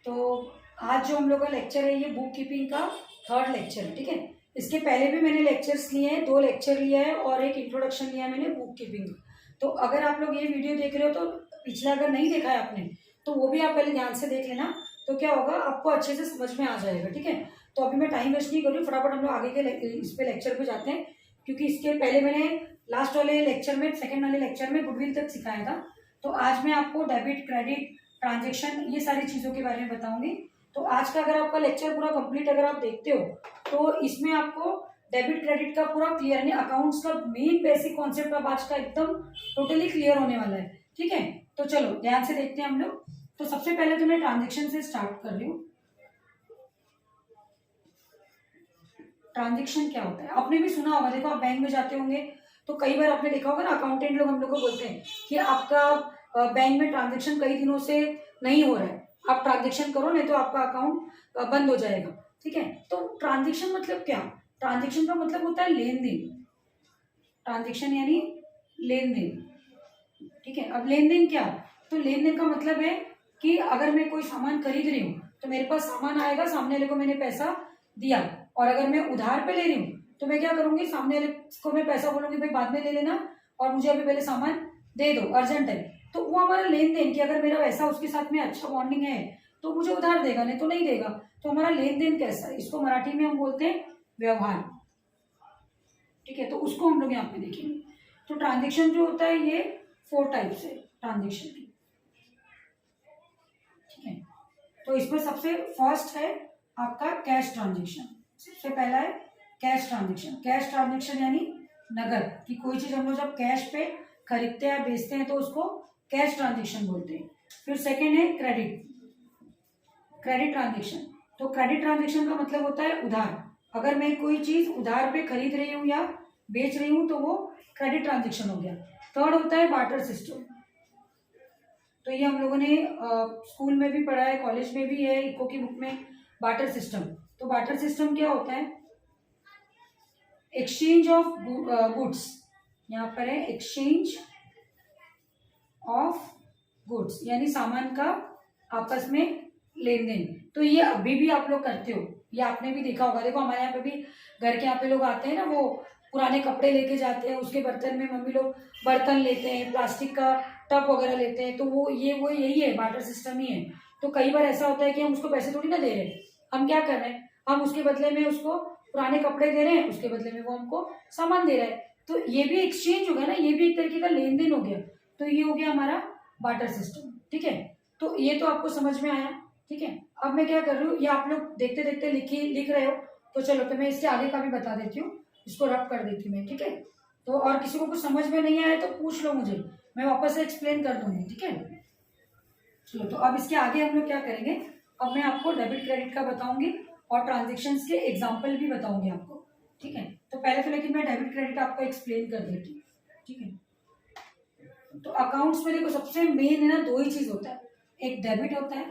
तो आज जो हम लोग का लेक्चर है ये बुक कीपिंग का 3rd लेक्चर है, ठीक है। इसके पहले भी मैंने लेक्चर्स लिए हैं, 2 लेक्चर लिया है और एक इंट्रोडक्शन लिया है मैंने बुक कीपिंग का। तो अगर आप लोग ये वीडियो देख रहे हो तो पिछला अगर नहीं देखा है आपने तो वो भी आप पहले ध्यान से देख लेना, तो क्या होगा आपको अच्छे से समझ में आ जाएगा, ठीक है। तो अभी मैं टाइम वेस्ट नहीं कर रही हूँ, फटाफट हम लोग आगे के इस पे लेक्चर पे जाते हैं, क्योंकि इसके पहले मैंने लास्ट वाले लेक्चर में, सेकंड वाले लेक्चर में गुडविल तक सिखाया था। तो आज मैं आपको डेबिट, क्रेडिट, ट्रांजेक्शन, ये सारी चीज़ों के बारे में बताऊंगी। तो आज का अगर आपका लेक्चर पूरा कंप्लीट अगर आप देखते हो तो इसमें आपको डेबिट क्रेडिट का पूरा क्लियर, यानी अकाउंट्स का मेन बेसिक कॉन्सेप्ट अब आज का एकदम टोटली क्लियर होने वाला है, ठीक है। तो चलो ध्यान से देखते हैं हम लोग। तो सबसे पहले तो मैं ट्रांजेक्शन से स्टार्ट कर रही हूँ। ट्रांजेक्शन क्या होता है आपने भी सुना होगा, देखो आप बैंक में जाते होंगे तो कई बार आपने देखा होगा ना, अकाउंटेंट लोग हम लोग को बोलते हैं कि आपका बैंक में ट्रांजेक्शन कई दिनों से नहीं हो रहा है, आप ट्रांजेक्शन करो नहीं तो आपका अकाउंट बंद हो जाएगा, ठीक है। तो ट्रांजेक्शन मतलब क्या? ट्रांजेक्शन का मतलब होता है लेन देन। ट्रांजेक्शन यानी लेन देन, ठीक है। अब लेन देन क्या? तो लेन देन का मतलब है कि अगर मैं कोई सामान खरीद रही हूँ तो मेरे पास सामान आएगा, सामने वाले को मैंने पैसा दिया, और अगर मैं उधार पे ले रही हूँ तो मैं क्या करूंगी, सामने वाले को मैं पैसा बोलूंगी भाई बाद में ले लेना और मुझे अभी पहले सामान दे दो, अर्जेंट है। तो वो हमारा लेन देन, कि अगर मेरा वैसा उसके साथ में अच्छा बॉन्डिंग है तो मुझे उधार देगा, नहीं तो नहीं देगा। तो हमारा लेन देन कैसा है, इसको मराठी में हम बोलते हैं व्यवहार, ठीक है। तो उसको हम लोग यहाँ पे देखेंगे। तो ट्रांजेक्शन जो होता है ये 4 टाइप्स है ट्रांजेक्शन की, ठीक है। तो इसमें सबसे फर्स्ट है आपका कैश ट्रांजेक्शन। सबसे पहला है कैश ट्रांजेक्शन। कैश ट्रांजेक्शन यानी नगद, कि कोई चीज हम लोग जब कैश पे खरीदते हैं बेचते हैं तो उसको कैश ट्रांजेक्शन बोलते हैं। फिर सेकेंड है क्रेडिट, क्रेडिट ट्रांजेक्शन। तो क्रेडिट ट्रांजेक्शन का मतलब होता है उधार। अगर मैं कोई चीज उधार पे खरीद रही हूँ या बेच रही हूँ तो वो क्रेडिट ट्रांजेक्शन हो गया। थर्ड होता है बार्टर सिस्टम। तो ये हम लोगों ने स्कूल में भी पढ़ा है, कॉलेज में भी है, इको की बुक में, बार्टर सिस्टम। तो बार्टर सिस्टम क्या होता है? एक्सचेंज ऑफ गुड्स, यहाँ पर है एक्सचेंज ऑफ गुड्स, यानी सामान का आपस में लेन देन। तो ये अभी भी आप लोग करते हो, ये आपने भी देखा होगा। देखो हमारे यहाँ पे भी घर के यहाँ पे लोग आते हैं ना, वो पुराने कपड़े लेके जाते हैं, उसके बर्तन में मम्मी लोग बर्तन लेते हैं, प्लास्टिक का टब वगैरह लेते हैं, तो वो यही है, बार्टर सिस्टम ही है। तो कई बार ऐसा होता है कि हम उसको पैसे थोड़ी ना दे रहे हैं, हम क्या कर रहे हैं, हम उसके बदले में उसको पुराने कपड़े दे रहे हैं, उसके बदले में वो हमको सामान दे रहा है। तो ये भी एक्सचेंज हो गया ना, ये भी एक तरीके का लेन देन हो गया। तो ये हो गया हमारा बार्टर सिस्टम, ठीक है। तो ये तो आपको समझ में आया, ठीक है। अब मैं क्या कर रही हूँ, ये आप लोग देखते देखते लिख रहे हो, तो चलो तो मैं इसके आगे का भी बता देती हूँ, इसको रब कर देती हूँ मैं, ठीक है। तो और किसी को कुछ समझ में नहीं आया तो पूछ लो मुझे, मैं वापस से एक्सप्लेन कर दूंगी, ठीक है। चलो तो अब इसके आगे हम लोग क्या करेंगे, अब मैं आपको डेबिट क्रेडिट का बताऊंगी और ट्रांजेक्शन के एग्जाम्पल भी बताऊंगी आपको, ठीक है। तो पहले तो लेकिन मैं डेबिट क्रेडिट आपको एक्सप्लेन कर देती हूँ, ठीक है। तो अकाउंट्स में देखो सबसे मेन है ना, 2 ही चीज होता है, एक डेबिट होता है,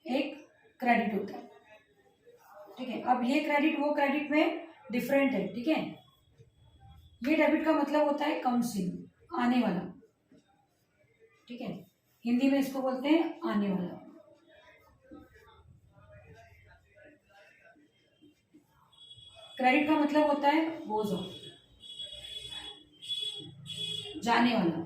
एक क्रेडिट होता है, ठीक है। अब ये क्रेडिट वो क्रेडिट में डिफरेंट है, ठीक है। ये डेबिट का मतलब होता है कम्स इन, आने वाला, ठीक है। हिंदी में इसको बोलते हैं आने वाला। क्रेडिट का मतलब होता है गोज ऑफ, जाने वाला।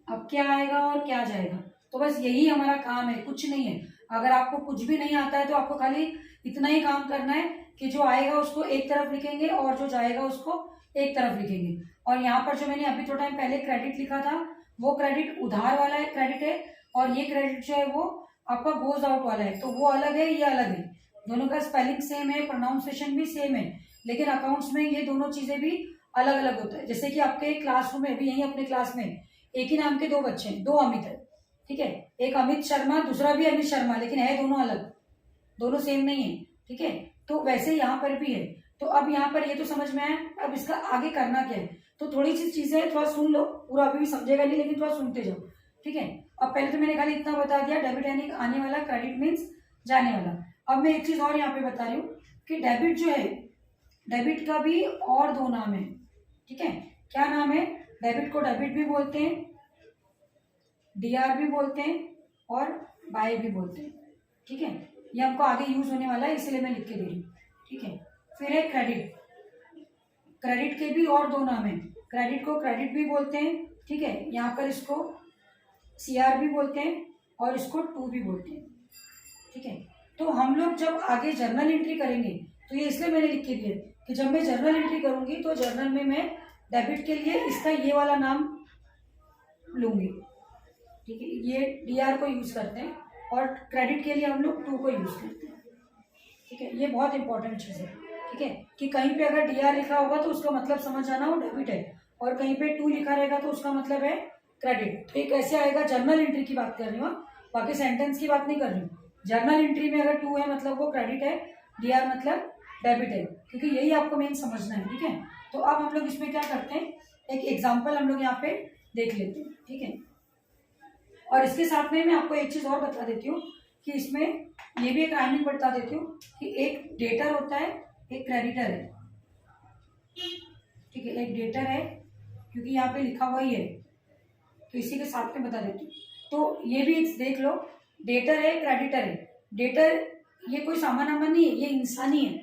अब क्या आएगा और क्या जाएगा, तो बस यही हमारा काम है, कुछ नहीं है। अगर आपको कुछ भी नहीं आता है तो आपको खाली इतना ही काम करना है कि जो आएगा उसको एक तरफ लिखेंगे और जो जाएगा उसको एक तरफ लिखेंगे। और यहाँ पर जो मैंने अभी थोड़ा टाइम पहले क्रेडिट लिखा था, वो क्रेडिट उधार वाला है क्रेडिट है, और ये क्रेडिट जो है वो आपका गोज आउट वाला है। तो वो अलग है, ये अलग है, दोनों का स्पेलिंग सेम है, प्रोनाउंसिएशन भी सेम है, लेकिन अकाउंट्स में ये दोनों चीजें भी अलग अलग होता है। जैसे कि आपके क्लासरूम में भी, यही अपने क्लास में एक ही नाम के 2 बच्चे हैं, 2 अमित है, ठीक है। एक अमित शर्मा, दूसरा भी अमित शर्मा, लेकिन है दोनों अलग, दोनों सेम नहीं है, ठीक है। तो वैसे यहाँ पर भी है। तो अब यहाँ पर ये तो समझ में आया, अब इसका आगे करना क्या है, तो थोड़ी सी चीजें थोड़ा सुन लो, पूरा अभी भी समझेगा नहीं लेकिन थोड़ा सुनते जाओ, ठीक है। अब पहले तो मैंने खाली इतना बता दिया, डेबिट यानी आने वाला, क्रेडिट मीन्स जाने वाला। अब मैं एक चीज और यहाँ पे बता रही हूँ कि डेबिट जो है, डेबिट का भी और 2 नाम है, ठीक है। क्या नाम है? डेबिट को डेबिट भी बोलते हैं DR भी बोलते हैं और बाय भी बोलते हैं, ठीक है। ये हमको आगे यूज होने वाला है, इसलिए मैं लिख के दे रही हूँ, ठीक है। फिर है क्रेडिट। क्रेडिट के भी और 2 नाम है। क्रेडिट को क्रेडिट भी बोलते हैं, ठीक है। यहाँ पर इसको CR भी बोलते हैं और इसको टू भी बोलते हैं, ठीक है। तो हम लोग जब आगे जर्नल एंट्री करेंगे, तो ये इसलिए मैंने लिख के दिया कि जब मैं जर्नल एंट्री करूंगी तो जर्नल में मैं डेबिट के लिए इसका ये वाला नाम लूंगी, ठीक है। ये DR को यूज करते हैं और क्रेडिट के लिए हम लोग टू को यूज करते हैं, ठीक है। ये बहुत इंपॉर्टेंट चीज़ है, ठीक है, कि कहीं पे अगर DR लिखा होगा तो उसका मतलब समझ जाना वो डेबिट है, और कहीं पे टू लिखा रहेगा तो उसका मतलब है क्रेडिट। तो ये कैसे आएगा, जर्नल एंट्री की बात कर रही हूँ, बाकी सेंटेंस की बात नहीं कर रही हूँ। जर्नल एंट्री में अगर टू है मतलब वो क्रेडिट है, DR मतलब डेबिट है, क्योंकि यही आपको मेन समझना है, ठीक है। तो अब हम लोग इसमें क्या करते हैं, एक एग्जाम्पल हम लोग यहाँ पे देख लेते हैं, ठीक है। और इसके साथ में मैं आपको एक चीज़ और बता देती हूँ कि इसमें ये भी एक राइमिंग बता देती हूँ कि एक डेटर होता है, एक क्रेडिटर है, ठीक है। एक डेटर है क्योंकि यहाँ पे लिखा हुआ ही है, तो इसी के साथ में बता देती हूँ। तो ये भी देख लो, डेटर है, क्रेडिटर है। डेटर ये कोई सामान वामान नहीं है, ये इंसानी है,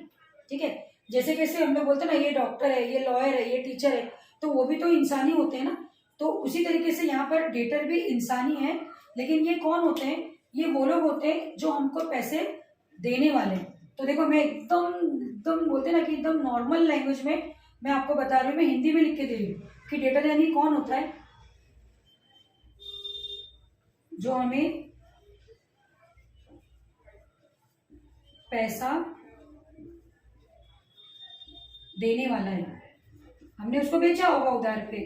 ठीक है। जैसे कैसे हम लोग बोलते हैं ना, ये डॉक्टर है, ये लॉयर है, ये टीचर है, तो वो भी तो इंसानी होते हैं ना। तो उसी तरीके से यहाँ पर डेटर भी इंसानी है, लेकिन ये कौन होते हैं, ये वो लोग होते हैं जो हमको पैसे देने वाले हैं। तो देखो मैं एकदम एकदम बोलते हैं ना कि एकदम नॉर्मल लैंग्वेज में मैं आपको बता रही हूँ, मैं हिंदी में लिख के दे रही हूँ कि डेटर यानी कौन होता है, जो हमें पैसा देने वाला है। हमने उसको बेचा होगा उधार पे,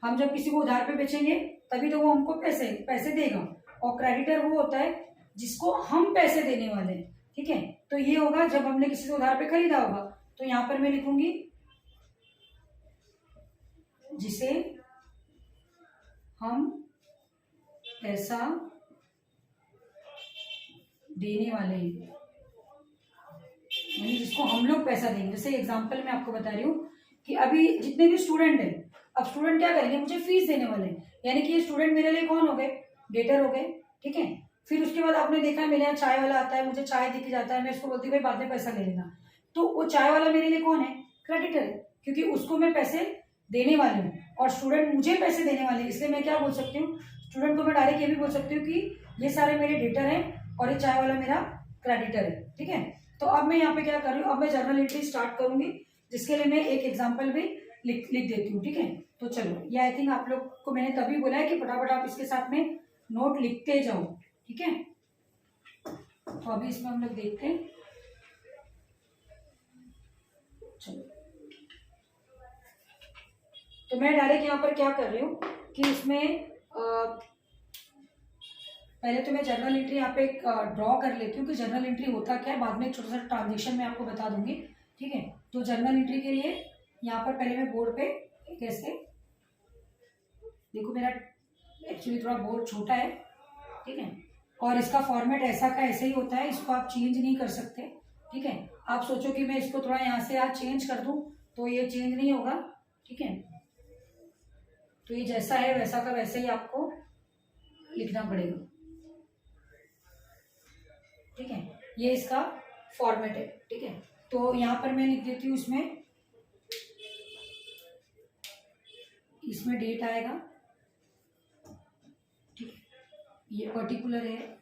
हम जब किसी को उधार पे बेचेंगे तभी तो वो हमको पैसे देगा। और क्रेडिटर वो होता है जिसको हम पैसे देने वाले हैं, ठीक है। तो ये होगा जब हमने किसी से उधार पे खरीदा होगा, तो यहां पर मैं लिखूंगी जिसे हम पैसा देने वाले हैं, यानी जिसको हम लोग पैसा देंगे। जैसे एग्जांपल मैं आपको बता रही हूँ कि अभी जितने भी स्टूडेंट हैं, अब स्टूडेंट क्या करेंगे, मुझे फीस देने वाले हैं, यानी कि ये स्टूडेंट मेरे लिए कौन हो गए, डेटर हो गए, ठीक है। फिर उसके बाद आपने देखा मेरे यहाँ चाय वाला आता है, मुझे चाय दिख जाता है, मैं उसको बोलती हूँ भाई बाद में पैसा ले लेना, तो वो चाय वाला मेरे लिए कौन है, क्रेडिटर है, क्योंकि उसको मैं पैसे देने वाली हूँ और स्टूडेंट मुझे पैसे देने वाले हैं। इसलिए मैं क्या बोल सकती हूँ, स्टूडेंट को मैं डायरेक्ट ये भी बोल सकती हूँ कि ये सारे मेरे डेटर हैं और ये चाय वाला मेरा क्रेडिटर है, ठीक है। तो अब मैं यहाँ पे क्या कर रही हूँ, अब मैं जर्नल एंट्री स्टार्ट करूंगी, जिसके लिए मैं एक एग्जाम्पल भी लिख देती हूँ, ठीक है। तो चलो, ये आई थिंक आप लोग को मैंने तभी बोला है कि फटाफट आप इसके साथ में नोट लिखते जाओ, ठीक है। तो अभी इसमें हम लोग देखते हैं, चलो। तो मैं डायरेक्ट यहाँ पर क्या कर रही हूँ कि इसमें पहले तो मैं जर्नल एंट्री यहाँ पे ड्रॉ कर लेती हूँ कि जर्नल एंट्री होता क्या है, बाद में एक छोटा सा ट्रांजेक्शन मैं आपको बता दूंगी, ठीक है। तो जर्नल एंट्री के लिए यहाँ पर पहले मैं बोर्ड पे कैसे, देखो मेरा एक्चुअली थोड़ा बोर्ड छोटा है, ठीक है, और इसका फॉर्मेट ऐसा का ऐसे ही होता है, इसको आप चेंज नहीं कर सकते, ठीक है। आप सोचो कि मैं इसको थोड़ा यहाँ से आज चेंज कर दूँ तो ये चेंज नहीं होगा, ठीक है। तो ये जैसा है वैसा का वैसे ही आपको लिखना पड़ेगा, ठीक है। ये इसका फॉर्मेट है, ठीक है। तो यहाँ पर मैं लिख देती हूँ, इसमें डेट आएगा, ठीक है, ये पर्टिकुलर है,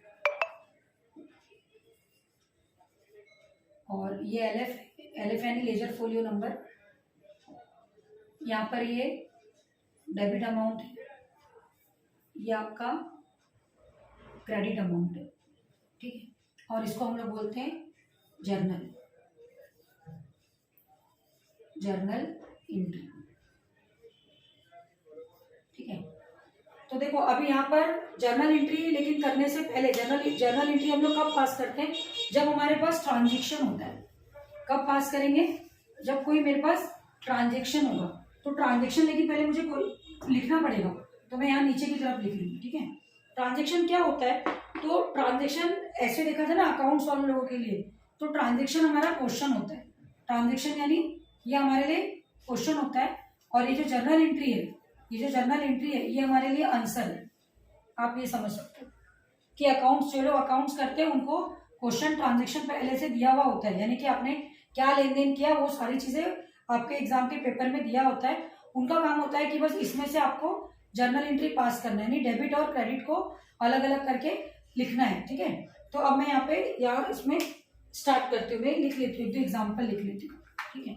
और ये एल एफ यानी लेजर फोलियो नंबर, यहाँ पर ये डेबिट अमाउंट है, ये आपका क्रेडिट अमाउंट है, ठीक है। और इसको हम लोग बोलते हैं जर्नल एंट्री, ठीक है। तो देखो अभी यहाँ पर जर्नल एंट्री, लेकिन करने से पहले जर्नल एंट्री हम लोग कब पास करते हैं, जब हमारे पास ट्रांजेक्शन होता है। कब पास करेंगे, जब कोई मेरे पास ट्रांजेक्शन होगा। तो ट्रांजेक्शन लेकिन पहले मुझे लिखना पड़ेगा, तो मैं यहाँ नीचे की तरफ लिख लूँगी, ठीक है। ट्रांजेक्शन क्या होता है, तो ट्रांजेक्शन ऐसे देखा था ना अकाउंट्स वाले लोगों के लिए, तो ट्रांजेक्शन हमारा क्वेश्चन होता है। ट्रांजेक्शन यानी ये हमारे लिए क्वेश्चन होता है, और ये जो जर्नल एंट्री है ये हमारे लिए आंसर है, आप ये समझ सकते हो कि अकाउंट्स जो लोग अकाउंट्स करते हैं उनको क्वेश्चन ट्रांजेक्शन पहले से दिया हुआ होता है, यानी कि आपने क्या लेन देन किया वो सारी चीजें आपके एग्जाम के पेपर में दिया होता है। उनका काम होता है कि बस इसमें से आपको जर्नल एंट्री पास करना है, यानी डेबिट और क्रेडिट को अलग अलग करके लिखना है। ठीक है, तो अब मैं यहाँ पे इसमें स्टार्ट करती हूँ, मैं लिख लेती हूँ, एग्जाम्पल लिख लेती हूँ। ठीक है,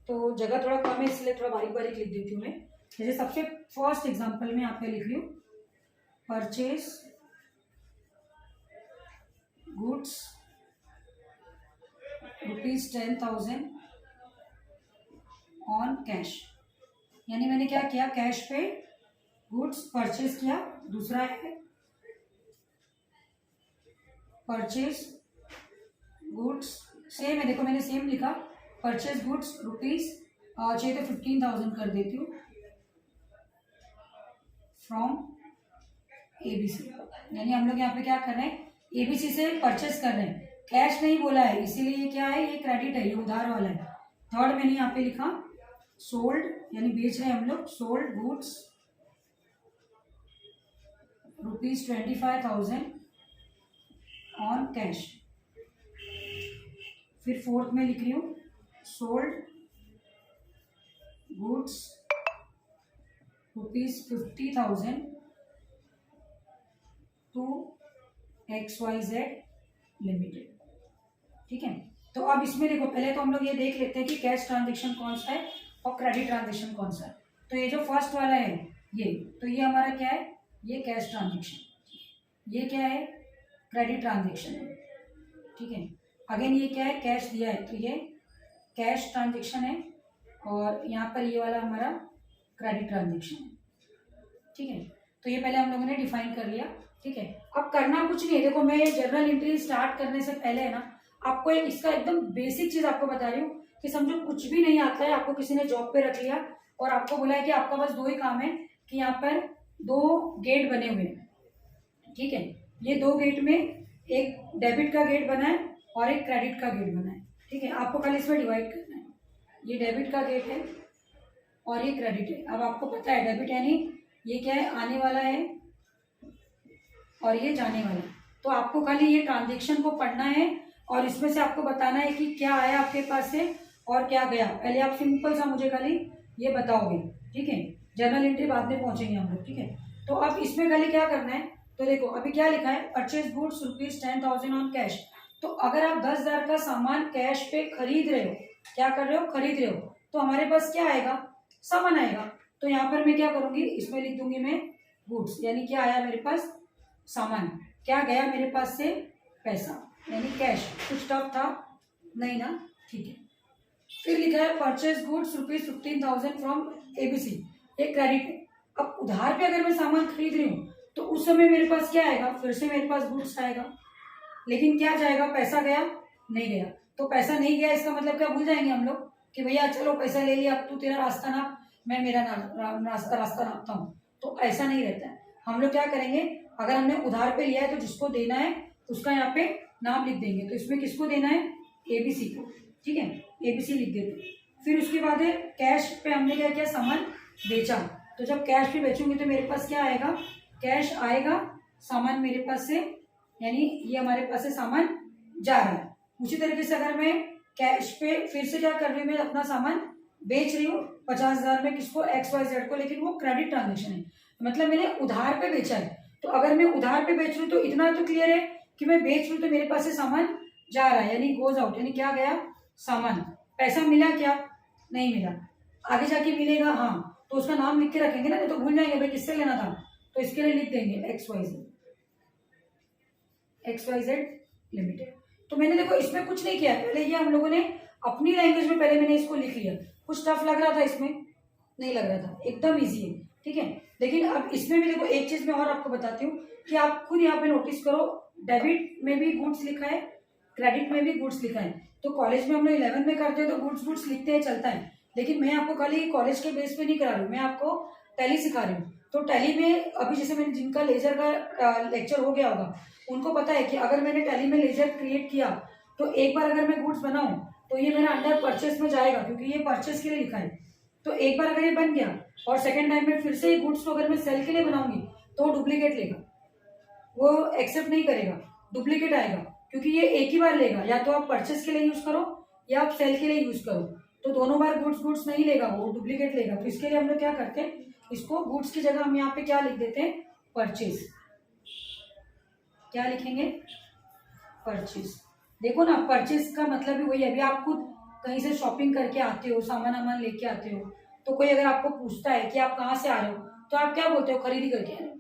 तो जगह थोड़ा कम है इसलिए थोड़ा बारीक बारीक लिख देती हूँ मैं। जैसे सबसे फर्स्ट एग्जाम्पल में यहाँ पे लिख रही हूँ, परचेज गुड्स ₹10,000 ऑन कैश, यानी मैंने क्या किया, कैश पे गुड्स परचेज किया। दूसरा है परचेज गुड्स, सेम है, देखो मैंने सेम लिखा, परचेज गुड्स रुपीज चाहिए तो 15,000 कर देती हूँ फ्रॉम एबीसी, यानी हम लोग यहाँ पे क्या कर रहे हैं, एबीसी से परचेस कर रहे हैं, कैश नहीं बोला है इसीलिए ये क्या है, ये क्रेडिट है, ये उधार वाला है। थर्ड मैंने यहाँ पे लिखा सोल्ड, यानी बेच रहे हैं हम लोग, सोल्ड गुड्स ₹25,000 ऑन कैश। फिर फोर्थ में लिख रही हूँ sold goods ₹50,000 to XYZ limited. ठीक है, तो अब इसमें देखो पहले तो हम लोग ये देख लेते हैं कि कैश ट्रांजेक्शन कौन सा है और क्रेडिट ट्रांजेक्शन कौन सा है। तो ये जो फर्स्ट वाला है ये, तो ये हमारा क्या है, ये कैश ट्रांजेक्शन, ये क्या है, क्रेडिट ट्रांजेक्शन है। ठीक है, अगेन ये क्या है, कैश दिया है तो ये कैश ट्रांजेक्शन है, और यहाँ पर ये वाला हमारा क्रेडिट ट्रांजेक्शन है। ठीक है, तो ये पहले हम लोगों ने डिफाइन कर लिया। ठीक है, अब करना कुछ नहीं है, देखो मैं जर्नल एंट्री स्टार्ट करने से पहले है ना, आपको एक इसका एकदम बेसिक चीज आपको बता रही हूँ कि समझो कुछ भी नहीं आता है, आपको किसी ने जॉब पे रख लिया और आपको बोला है कि आपका बस दो ही काम है कि यहाँ पर 2 गेट बने हुए हैं। ठीक है, ये 2 गेट में एक डेबिट का गेट बना है और एक क्रेडिट का गेट बना है। ठीक है, आपको खाली इसमें डिवाइड करना है, ये डेबिट का गेट है और ये क्रेडिट है। अब आपको पता है डेबिट यानी ये क्या है, आने वाला है और ये जाने वाला है, तो आपको खाली ये ट्रांजेक्शन को पढ़ना है और इसमें से आपको बताना है कि क्या आया आपके पास से और क्या गया। पहले आप सिंपल सा मुझे खाली ये बताओगे। ठीक है, जर्नल एंट्री बाद में पहुंचेंगे हम लोग। ठीक है, तो अब इसमें खाली क्या करना है, तो देखो अभी क्या लिखा है, परचेज गुड्स ₹10,000 ऑन कैश। तो अगर आप 10,000 का सामान कैश पे खरीद रहे हो, क्या कर रहे हो, खरीद रहे हो, तो हमारे पास क्या आएगा, सामान आएगा। तो यहाँ पर मैं क्या करूंगी, इसमें लिख दूंगी मैं गुड्स, यानी क्या आया मेरे पास, सामान। क्या गया मेरे पास से, पैसा, यानी कैश। कुछ टफ था नहीं ना, ठीक है। फिर लिखा है परचेज गुड्स ₹15,000 फ्रॉम एबीसी, एक क्रेडिट है। अब उधार पे अगर मैं सामान खरीद रही हूँ तो उस समय मेरे पास क्या आएगा, फिर से मेरे पास गुड्स आएगा, लेकिन क्या जाएगा, पैसा गया नहीं गया। तो पैसा नहीं गया इसका मतलब क्या, भूल जाएंगे हम लोग कि भैया चलो पैसा ले लिया, अब तू तेरा रास्ता नाप, मैं मेरा रास्ता नापता हूँ। तो ऐसा नहीं रहता है। हम लोग क्या करेंगे, अगर हमने उधार पे लिया है तो जिसको देना है उसका यहाँ पे नाम लिख देंगे। तो इसमें किसको देना है, एबीसी को। ठीक है, एबीसी लिख देते। फिर उसके बाद है कैश पे हमने क्या किया, सामान बेचा। तो जब कैश पे बेचूंगी तो मेरे पास क्या आएगा, कैश आएगा, सामान मेरे पास से, यानी ये हमारे पास से सामान जा रहा है। उसी तरीके से अगर मैं कैश पे फिर से क्या कर रही हूँ, मैं अपना सामान बेच रही हूँ 50,000 में, किसको, XYZ को, लेकिन वो क्रेडिट ट्रांजेक्शन है, मतलब मैंने उधार पे बेचा है। तो अगर मैं उधार पे बेच रही हूँ तो इतना तो क्लियर है कि मैं बेच रही हूँ तो मेरे पास से सामान जा रहा है, यानी गोज आउट, यानी क्या गया, सामान। पैसा मिला क्या, नहीं मिला, आगे जाके मिलेगा, हाँ, तो उसका नाम लिख के रखेंगे ना, नहीं तो भूल जाएंगे भाई किससे लेना था। तो इसके लिए लिख देंगे XYZ लिमिटेड। तो मैंने देखो इसमें कुछ नहीं किया, पहले ये हम लोगों ने अपनी लैंग्वेज में पहले मैंने इसको लिख लिया। कुछ टफ लग रहा था इसमें, नहीं लग रहा था, एकदम इजी है। ठीक है, लेकिन अब इसमें भी देखो एक चीज मैं और आपको बताती हूँ कि आप खुद यहाँ पे नोटिस करो, डेबिट में भी गुड्स लिखा है, क्रेडिट में भी गुड्स लिखा है। तो कॉलेज में हम लोग 11 में करते हैं तो गुड्स लिखते हैं, चलता है, लेकिन मैं आपको खाली कॉलेज के बेस पे नहीं करा रही हूँ, मैं आपको टैली सिखा रही हूँ। तो टैली में अभी जैसे मैंने, जिनका लेजर का लेक्चर हो गया होगा उनको पता है कि अगर मैंने टैली में लेजर क्रिएट किया तो एक बार अगर मैं गुड्स बनाऊं तो ये मेरा अंडर परचेस में जाएगा, क्योंकि ये परचेस के लिए लिखा है। तो एक बार अगर ये बन गया और सेकेंड टाइम में फिर से ये गुड्स को अगर मैं सेल के लिए बनाऊंगी तो डुप्लीकेट लेगा, वो एक्सेप्ट नहीं करेगा, डुप्लीकेट आएगा, क्योंकि ये एक ही बार लेगा, या तो आप परचेस के लिए यूज करो या आप सेल के लिए यूज करो, तो दोनों बार गुड्स नहीं लेगा, वो डुप्लीकेट लेगा। तो इसके लिए हम लोग क्या करते हैं, इसको गुड्स की जगह हम यहाँ पे क्या लिख देते हैं, परचेज। क्या लिखेंगे, परचेज। देखो ना, परचेज का मतलब भी वही है। अभी आप खुद कहीं से शॉपिंग करके आते हो, सामान लेके आते हो, तो कोई अगर आपको पूछता है कि आप कहाँ से आ रहे हो, तो आप क्या बोलते हो, खरीदी करके आ रहे हो।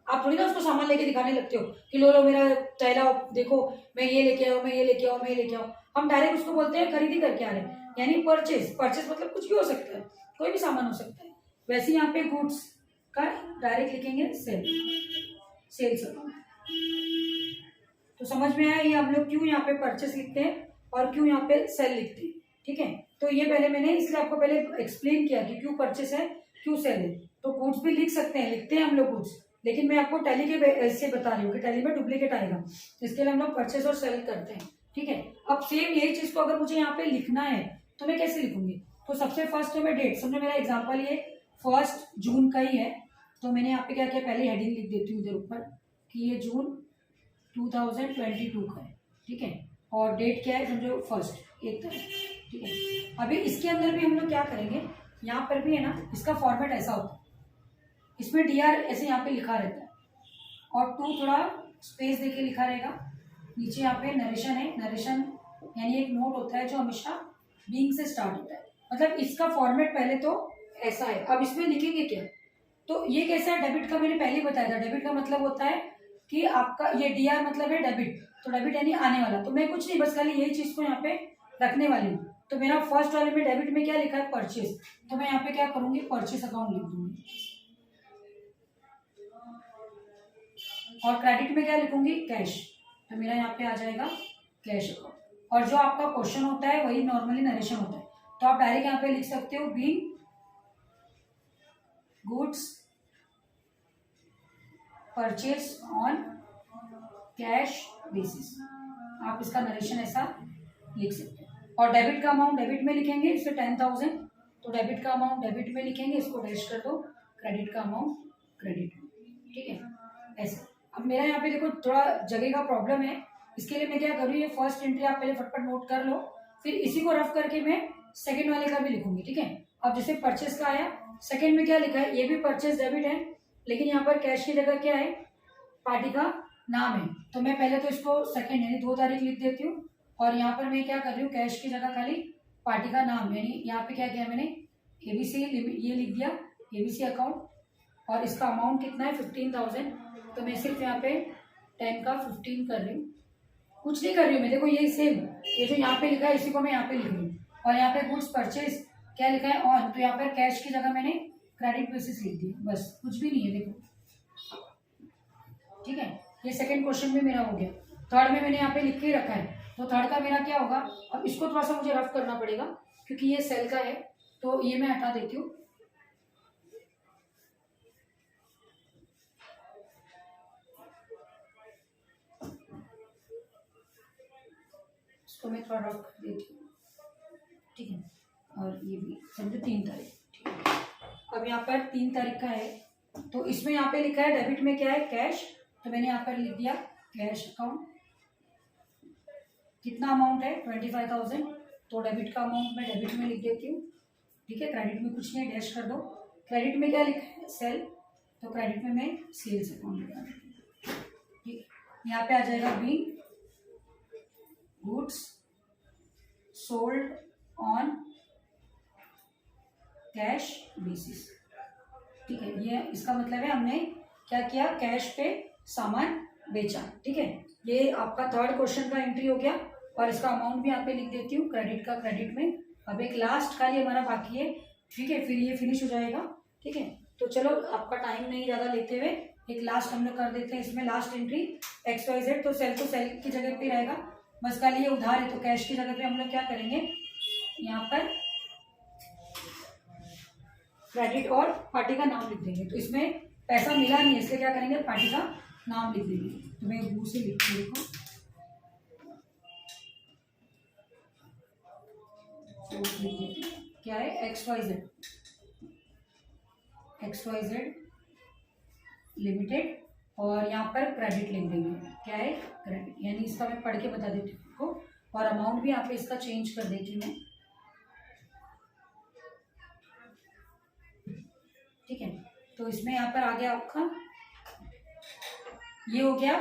आप थोड़ी ना उसको सामान लेके दिखाने लगते हो कि लो लो मेरा पहला देखो, मैं ये लेके आओ, मैं ये लेके आओ, मैं ये लेके आओ। हम डायरेक्ट उसको बोलते हैं खरीदी करके आ रहे हैं, यानी परचेज। परचेज मतलब कुछ भी हो सकता है, कोई भी सामान हो सकता है। वैसे यहाँ पे गुड्स का डायरेक्ट लिखेंगे सेल, सेल्स अकाउंट। तो समझ में आया ये हम लोग क्यों यहाँ पे परचेस लिखते हैं और क्यों यहाँ पे सेल लिखते हैं, ठीक है। तो ये पहले मैंने इसलिए आपको पहले एक्सप्लेन किया कि क्यों परचेस है, क्यों सेल है। तो गुड्स भी लिख सकते हैं, लिखते हैं हम लोग गुड्स, लेकिन मैं आपको टैली के से बता रही हूँ कि टैली में डुप्लीकेट आएगा, इसके लिए हम लोग परचेस और सेल करते हैं, ठीक है। अब सेम यही चीज को अगर मुझे यहाँ पे लिखना है तो मैं कैसे लिखूंगी, तो सबसे फर्स्ट तो मैं डेट, समझो मेरा एग्जाम्पल ये 1 जून का ही है, तो मैंने यहाँ पे क्या किया, पहले हेडिंग लिख देती हूँ इधर ऊपर कि ये जून 2022 का है, ठीक है। और डेट क्या है, समझो 1 तारीख, ठीक है। अभी इसके अंदर भी हम लोग क्या करेंगे, यहाँ पर भी है ना, इसका फॉर्मेट ऐसा होता है, इसमें DR ऐसे यहाँ पे लिखा रहता है और 2 थोड़ा स्पेस देके लिखा रहेगा। नीचे यहाँ पे नरेशन है, नरेशन यानी एक नोट होता है जो हमेशा बीइंग से स्टार्ट होता है। मतलब इसका फॉर्मेट पहले तो ऐसा है। अब इसमें लिखेंगे क्या, तो ये कैसा है, डेबिट का मैंने पहले ही बताया था। डेबिट का मतलब होता है कि आपका ये DR मतलब है डेबिट, तो डेबिट यानी आने वाला। तो मैं कुछ नहीं, बस खाली यही चीज को यहाँ पे रखने वाली हूँ। तो मेरा फर्स्ट वाले में डेबिट में क्या लिखा है, परचेज, तो मैं यहाँ पे क्या करूंगी, परचेज अकाउंट लिख दूंगी। और क्रेडिट में क्या लिखूंगी, कैश, तो मेरा यहाँ पे आ जाएगा कैश अकाउंट। और जो आपका क्वेश्चन होता है वही नॉर्मली नरेशन होता है, तो आप डायरेक्ट यहाँ पे लिख सकते हो being goods purchase on cash basis, आप इसका नरेशन ऐसा लिख सकते हो। और डेबिट का अमाउंट डेबिट में लिखेंगे, इससे 10,000, तो डेबिट का अमाउंट डेबिट में लिखेंगे, इसको डैश कर दो, क्रेडिट का अमाउंट क्रेडिट में, ठीक है, ऐसे। अब मेरा यहाँ पे देखो थोड़ा जगह का प्रॉब्लम है, इसके लिए मैं क्या करूँ, ये फर्स्ट एंट्री आप पहले फटफट नोट कर लो, फिर इसी को रफ करके मैं सेकंड वाले का भी लिखूंगी, ठीक है। अब जैसे परचेस का आया, सेकंड में क्या लिखा है, ये भी परचेस डेबिट है, लेकिन यहाँ पर कैश की जगह क्या है, पार्टी का नाम है, तो मैं पहले तो इसको सेकंड यानी 2 तारीख लिख देती हूँ। और यहाँ पर मैं क्या कर रही हूँ, कैश की जगह खाली पार्टी का नाम, यानी यहाँ पे क्या किया मैंने, ABC ये लिख दिया, ABC अकाउंट, और इसका अमाउंट कितना है 15,000, तो मैं सिर्फ यहाँ पे 10 का 15 कर रही हूँ, कुछ नहीं कर रही हूँ मैं। देखो ये सेम, ये जो यहाँ पे लिखा है इसी को मैं यहाँ पे लिख रही हूँ। और यहाँ पे गुड्स परचेज क्या लिखा है, ऑन, तो यहाँ पर कैश की जगह मैंने क्रेडिट बेसिस लिख दिया, बस कुछ भी नहीं है, देखो, ठीक है। ये सेकंड क्वेश्चन में मेरा हो गया। थर्ड में मैंने यहाँ पे लिख के रखा है, तो थर्ड का मेरा क्या होगा, अब इसको थोड़ा सा मुझे रफ करना पड़ेगा क्योंकि ये सेल का है, तो ये मैं हटा देती हूँ। इसको मैं थोड़ा रफ कर देती हूँ, ठीक है। और ये भी समझो 3 तारीख, ठीक है। अब यहाँ पर 3 तारीख का है, तो इसमें यहाँ पे लिखा है डेबिट में क्या है, कैश, तो मैंने यहाँ पर लिख दिया कैश अकाउंट। कितना अमाउंट है 25,000, तो डेबिट का अमाउंट मैं डेबिट में लिख देती हूँ, ठीक है। क्रेडिट में कुछ नहीं, डैश कर दो। क्रेडिट में क्या लिखा है, सेल, तो क्रेडिट में मैं सेल्स अकाउंट लगा देती हूँ, ठीक है। यहाँ पे आ जाएगा being goods sold on cash basis, ठीक है। ये इसका मतलब है हमने क्या किया, कैश पे सामान बेचा, ठीक है। ये आपका थर्ड क्वेश्चन का एंट्री हो गया, और इसका अमाउंट भी यहाँ पे लिख देती हूँ, क्रेडिट का क्रेडिट में। अब एक लास्ट खाली हमारा बाकी है, ठीक है, फिर ये फिनिश हो जाएगा, ठीक है। तो चलो आपका टाइम नहीं ज़्यादा लेते हुए एक लास्ट हम लोग कर देते हैं। इसमें लास्ट एंट्री XYZ, तो सेल की जगह पे रहेगा, बस खाली ये उधार है, तो कैश की जगह पे हम लोग क्या करेंगे, यहाँ पर क्रेडिट और पार्टी का नाम लिख देंगे। तो इसमें पैसा मिला नहीं है, इसलिए क्या करेंगे, पार्टी का नाम लिख देंगे। तो मैं दूर से लिखती हूँ, देखो, क्या है, XYZ लिमिटेड और यहाँ पर क्रेडिट लिख देंगे। क्या है? क्रेडिट। यानी इसका मैं पढ़ के बता देती हूँ आपको और अमाउंट भी यहाँ पे इसका चेंज कर देती हूँ मैं। ठीक है, तो इसमें यहाँ पर आ गया आपका, ये हो गया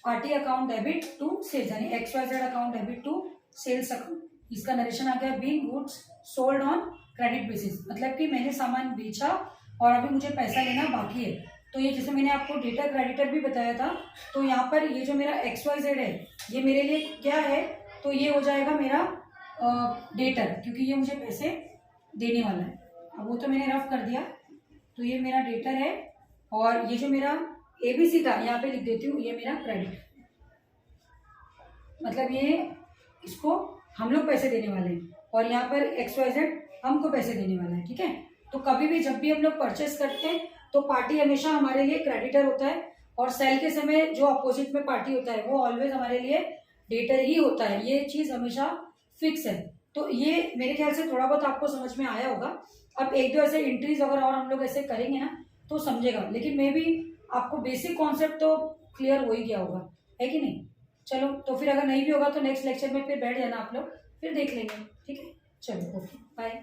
party account debit to sales, यानी XYZ account debit to sales account. इसका नरेशन आ गया being goods sold on credit basis, मतलब कि मैंने सामान बेचा और अभी मुझे पैसा लेना बाकी है। तो ये जैसे मैंने आपको डेटर क्रेडिटर भी बताया था, तो यहाँ पर ये जो मेरा XYZ है ये मेरे लिए क्या है, तो ये हो जाएगा मेरा डेटर, क्योंकि ये मुझे पैसे देने वाला है। अब वो तो मैंने रफ कर दिया, तो ये मेरा डेटर है और ये जो मेरा ABC था यहाँ पे लिख देती हूँ, ये मेरा क्रेडिट, मतलब ये इसको हम लोग पैसे देने वाले हैं और यहाँ पर XYZ हमको पैसे देने वाला है। ठीक है, तो कभी भी जब भी हम लोग परचेस करते हैं तो पार्टी हमेशा हमारे लिए क्रेडिटर होता है और सेल के समय जो अपोजिट में पार्टी होता है वो ऑलवेज हमारे लिए डेटर ही होता है। ये चीज़ हमेशा फिक्स है। तो ये मेरे ख्याल से थोड़ा बहुत आपको समझ में आया होगा। अब एक दो ऐसे एंट्रीज अगर और हम लोग ऐसे करेंगे ना तो समझेगा, लेकिन मे भी आपको बेसिक कॉन्सेप्ट तो क्लियर हो ही गया होगा, है कि नहीं। चलो, तो फिर अगर नहीं भी होगा तो नेक्स्ट लेक्चर में फिर बैठ जाना आप लोग, फिर देख लेंगे। ठीक है, चलो, ओके, बाय।